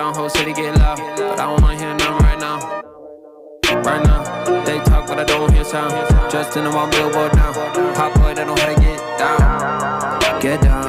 down, whole city get loud. But I don't wanna hear nothing right now. Right now, they talk but I don't hear sound. Just in the one billboard now. Hot boy, they know how to get down. Get down.